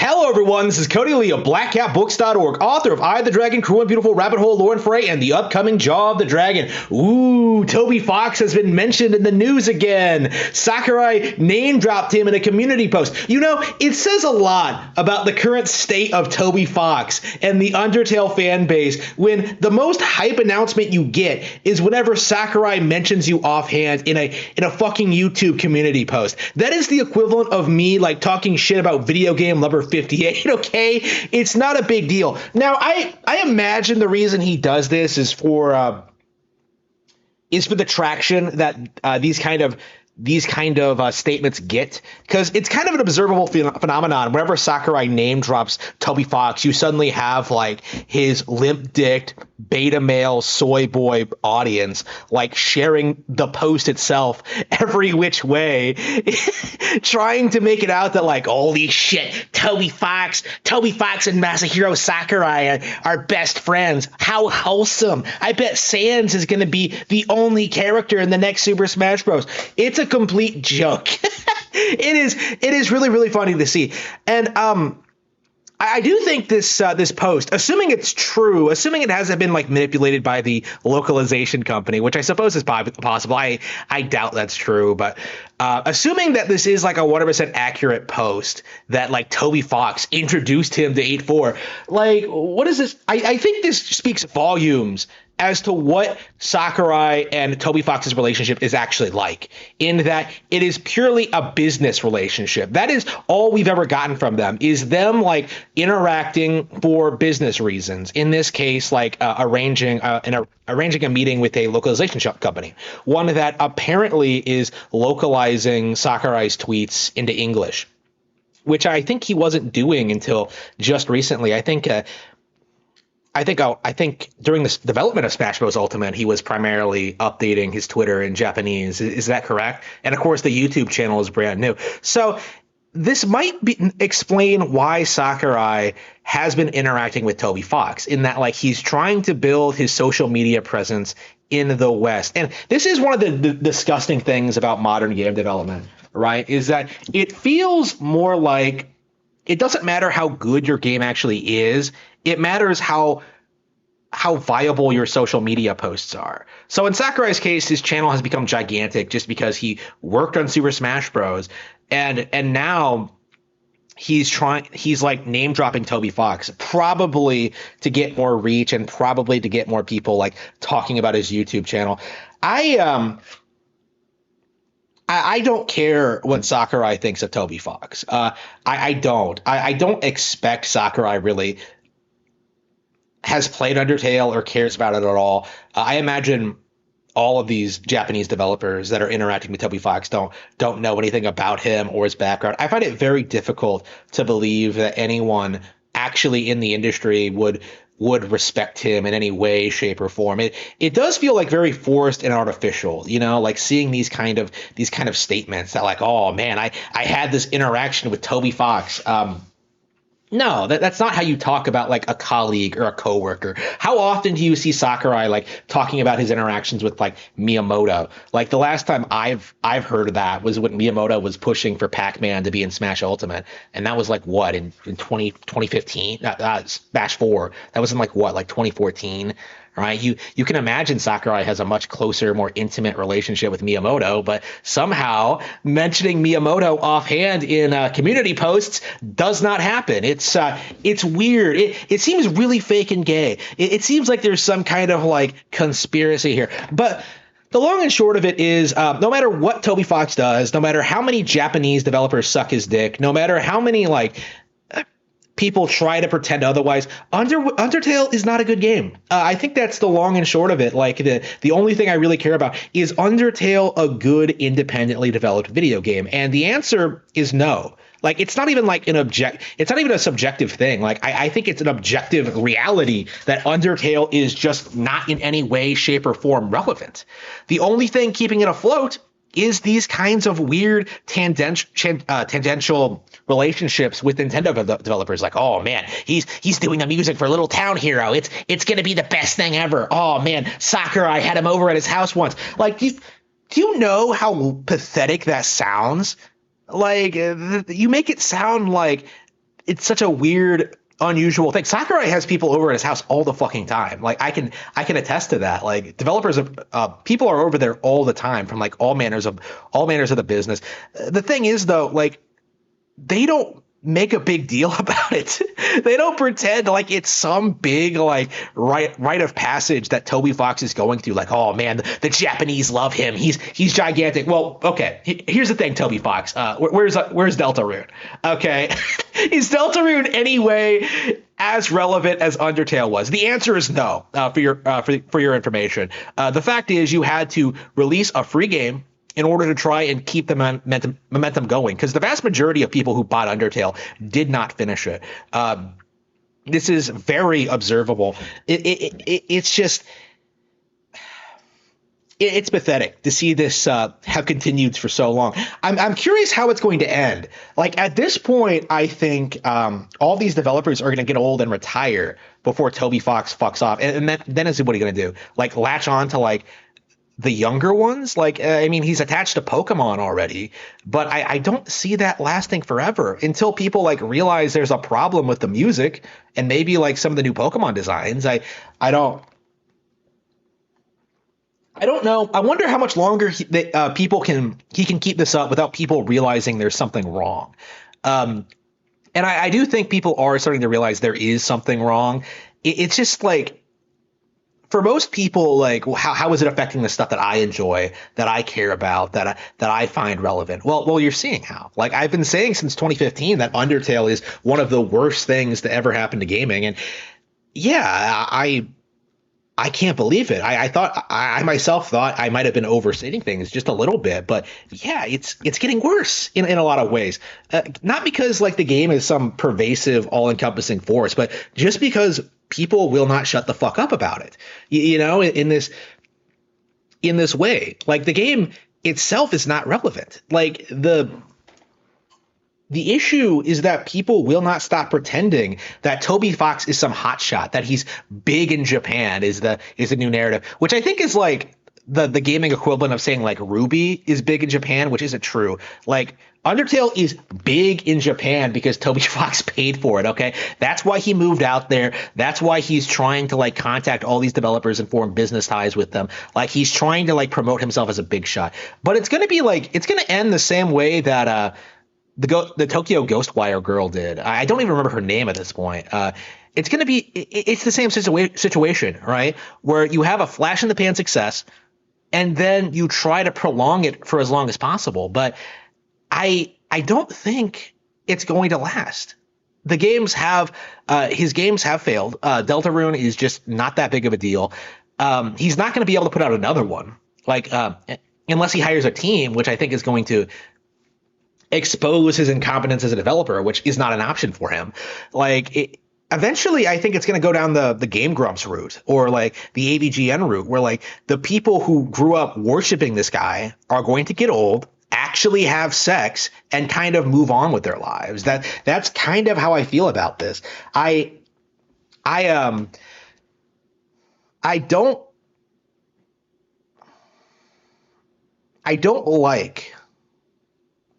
Hello, everyone. This is Cody Lee of BlackCatBooks.org, author of I, the Dragon, Cruel and Beautiful, Rabbit Hole, Lore and Fray, and the upcoming Jaw of the Dragon. Ooh, Toby Fox has been mentioned in the news again. Sakurai name-dropped him in a community post. You know, it says a lot about the current state of Toby Fox and the Undertale fan base when the most hype announcement you get is whenever Sakurai mentions you offhand in a fucking YouTube community post. That is the equivalent of me, like, talking shit about Video Game Lover 58, okay? It's not a big deal. Now, I imagine the reason he does this is for the traction that these kind of statements get, because it's kind of an observable phenomenon. Whenever Sakurai name drops Toby Fox, you suddenly have like his limp-dicked beta male soy boy audience like sharing the post itself every which way, trying to make it out that like, holy shit, Toby Fox and Masahiro Sakurai are best friends. How wholesome. I bet Sans is going to be the only character in the next Super Smash Bros. It's a complete joke. It is really, really funny to see. And I do think this post, assuming it's true, assuming it hasn't been like manipulated by the localization company, which I suppose is possible. I doubt that's true, but assuming that this is like a 100% accurate post, that like Toby Fox introduced him to 8-4, like, what is this? I think this speaks volumes as to what Sakurai and Toby Fox's relationship is actually like, in that it is purely a business relationship. That is all we've ever gotten from them, is them like interacting for business reasons. In this case, like arranging a meeting with a localization company, one that apparently is localizing Sakurai's tweets into English, which I think he wasn't doing until just recently. I think during the development of Smash Bros. Ultimate, he was primarily updating his Twitter in Japanese. Is that correct? And of course, the YouTube channel is brand new. So this might explain why Sakurai has been interacting with Toby Fox, in that like he's trying to build his social media presence in the West. And this is one of the disgusting things about modern game development, right? Is that it feels more like it doesn't matter how good your game actually is. It matters how viable your social media posts are. So in Sakurai's case, his channel has become gigantic just because he worked on Super Smash Bros. And now he's like name dropping Toby Fox, probably to get more reach and probably to get more people like talking about his YouTube channel. I don't care what Sakurai thinks of Toby Fox. I don't expect Sakurai really has played Undertale or cares about it at all. I imagine all of these Japanese developers that are interacting with Toby Fox don't know anything about him or his background. I find it very difficult to believe that anyone actually in the industry would respect him in any way, shape, or form. It does feel like very forced and artificial, you know, like seeing these kind of statements that like, oh man, I had this interaction with Toby Fox. No, that's not how you talk about like a colleague or a coworker. How often do you see Sakurai like talking about his interactions with like Miyamoto? Like the last time I've heard of that was when Miyamoto was pushing for Pac-Man to be in Smash Ultimate, and that was like what in 2015? Smash 4. That was in like what, like 2014. Right, you can imagine Sakurai has a much closer, more intimate relationship with Miyamoto, but somehow mentioning Miyamoto offhand in community posts does not happen. It's weird. It seems really fake and gay. It seems like there's some kind of like conspiracy here. But the long and short of it is, no matter what Toby Fox does, no matter how many Japanese developers suck his dick, no matter how many like people try to pretend otherwise, Undertale is not a good game. I think that's the long and short of it. Like the only thing I really care about is Undertale a good independently developed video game? And the answer is no. Like it's not even like it's not even a subjective thing. Like I think it's an objective reality that Undertale is just not in any way, shape, or form relevant. The only thing keeping it afloat is these kinds of weird tangential relationships with Nintendo developers. Like, oh man, he's doing the music for Little Town Hero. It's gonna be the best thing ever. Oh man, Sakurai had him over at his house once. Like, do you know how pathetic that sounds? Like, you make it sound like it's such a weird, unusual thing. Sakurai has people over at his house all the fucking time. Like I can attest to that. Like developers people are over there all the time from like all manners of the business. The thing is though, like they don't make a big deal about it. They don't pretend like it's some big like rite of passage that Toby Fox is going through. Like, oh man, the Japanese love him. He's gigantic. Well, okay. Here's the thing, Toby Fox. Where's Deltarune? Okay, is Deltarune anyway as relevant as Undertale was? The answer is no. For your information, the fact is you had to release a free game in order to try and keep the momentum going, because the vast majority of people who bought Undertale did not finish it. This is very observable. It's just it's pathetic to see this have continued for so long. I'm curious how it's going to end. Like at this point, I think all these developers are going to get old and retire before Toby Fox fucks off, and then is what are you going to do? Like latch on to like the younger ones? Like, I mean, he's attached to Pokemon already, but I don't see that lasting forever until people like realize there's a problem with the music and maybe like some of the new Pokemon designs. I don't know. I wonder how much longer he can keep this up without people realizing there's something wrong. And I do think people are starting to realize there is something wrong. It's just like, for most people, like how is it affecting the stuff that I enjoy, that I care about, that I find relevant? Well, you're seeing how. Like I've been saying since 2015 that Undertale is one of the worst things to ever happen to gaming, and yeah, I can't believe it. I thought I myself thought I might have been overstating things just a little bit, but yeah, it's getting worse in a lot of ways. Not because like the game is some pervasive, all-encompassing force, but just because people will not shut the fuck up about it. You know, in this way, like the game itself is not relevant. Like the issue is that people will not stop pretending that Toby Fox is some hotshot, that he's big in Japan is the new narrative, which I think is like the gaming equivalent of saying like Ruby is big in Japan, which isn't true. Like Undertale is big in Japan because Toby Fox paid for it, okay? That's why he moved out there. That's why he's trying to like contact all these developers and form business ties with them. Like he's trying to like promote himself as a big shot. But it's going to be like, it's going to end the same way that the Tokyo Ghostwire girl did. I don't even remember her name at this point. It's going to be, it's the same situation, right? Where you have a flash in the pan success and then you try to prolong it for as long as possible. But I don't think it's going to last. The games have his games have failed. Deltarune is just not that big of a deal. He's not going to be able to put out another one, like unless he hires a team, which I think is going to expose his incompetence as a developer, which is not an option for him. Like eventually, I think it's going to go down the Game Grumps route or like the AVGN route, where like the people who grew up worshiping this guy are going to get old, actually have sex, and kind of move on with their lives. That's kind of how I feel about this. I don't like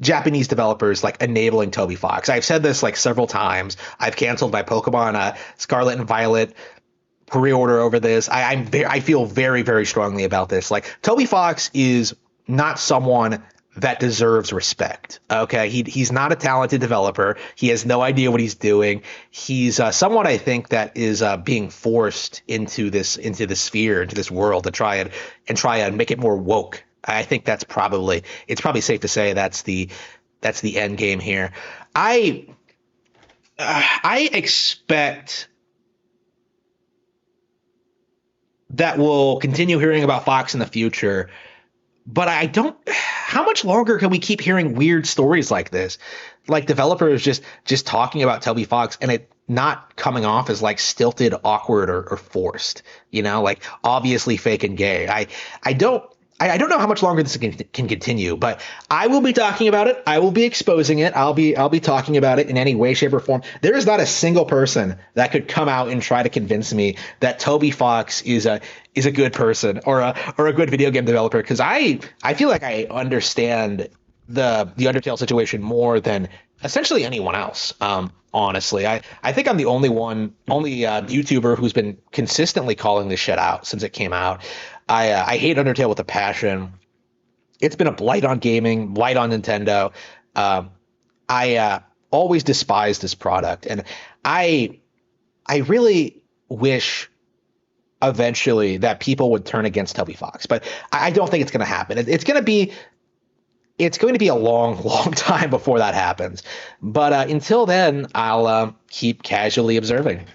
Japanese developers like enabling Toby Fox. I've said this like several times. I've canceled my Pokemon Scarlet and Violet pre-order over this. I feel very, very strongly about this. Like Toby Fox is not someone that deserves respect. Okay, he's not a talented developer. He has no idea what he's doing. He's someone I think that is being forced into the sphere, into this world to try and make it more woke. I think it's probably safe to say that's the end game here. I expect that we'll continue hearing about Fox in the future, but I don't. How much longer can we keep hearing weird stories like this? Like developers just talking about Toby Fox and it not coming off as like stilted, awkward, or forced, you know, like obviously fake and gay. I don't know how much longer this can continue, but I will be talking about it. I will be exposing it. I'll be talking about it in any way, shape, or form. There is not a single person that could come out and try to convince me that Toby Fox is a good person or a good video game developer, because I feel like I understand the Undertale situation more than essentially anyone else. Honestly, I think I'm the only YouTuber who's been consistently calling this shit out since it came out. I hate Undertale with a passion. It's been a blight on gaming, blight on Nintendo. Um, I always despised this product, and I I really wish eventually that people would turn against Toby Fox, but I don't think it's going to happen. It's going to be a long, long time before that happens. But until then, I'll keep casually observing.